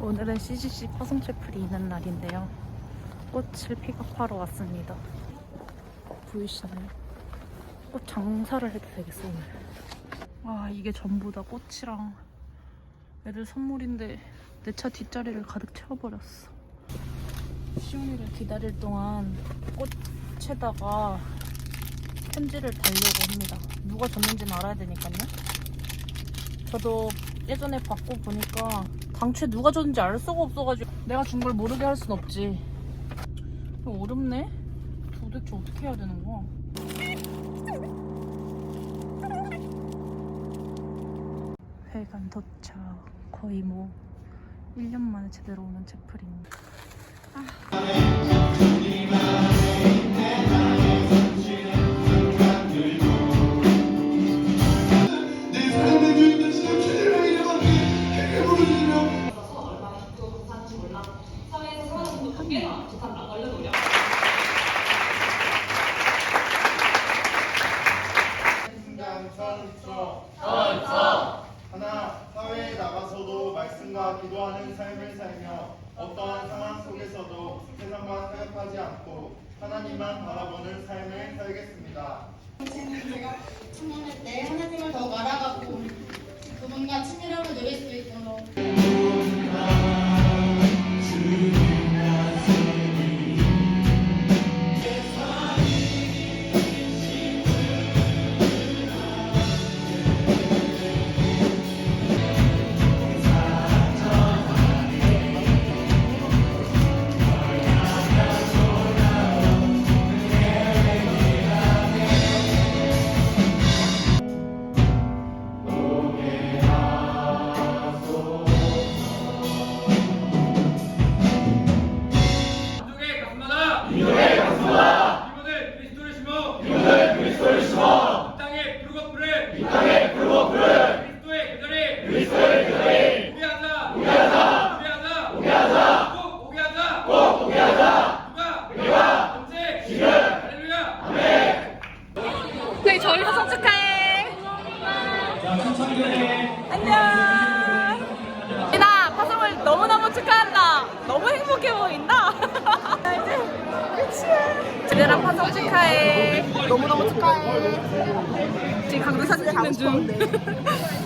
오늘은 CGC 화성채플이 있는 날인데요. 꽃을 픽업하러 왔습니다. 보이시나요? 꽃 장사를 해도 되겠어 오늘. 와, 이게 전부 다 꽃이랑 애들 선물인데 내 차 뒷자리를 가득 채워버렸어. 시온이를 기다릴 동안 꽃에다가 편지를 달려고 합니다. 누가 줬는지는 알아야 되니까요. 저도 예전에 받고 보니까 당최 누가 줬는지 알 수가 없어가지고 내가 준 걸 모르게 할 순 없지. 어렵네? 도대체 어떻게 해야 되는 거야? 회관 도착. 거의 뭐 1년 만에 제대로 오는 채플입니다. 하나, 사회에 나가서도 말씀과 기도하는 삶을 살며 어떠한 상황 속에서도 세상과 타협하지 않고 하나님만 바라보는 삶을 살겠습니다. 제가 청년할 때 하나님을 더욱 알아가고 그분과 친밀함을 누릴 수 있도록 네, 저희 화성 축하해. 안녕. 민아, 화성을 너무너무 축하한다. 너무 행복해 보인다. 이제 끝이야. 지대랑 화성 축하해. 너무너무 축하해. 지금 강도 사진 찍는 중.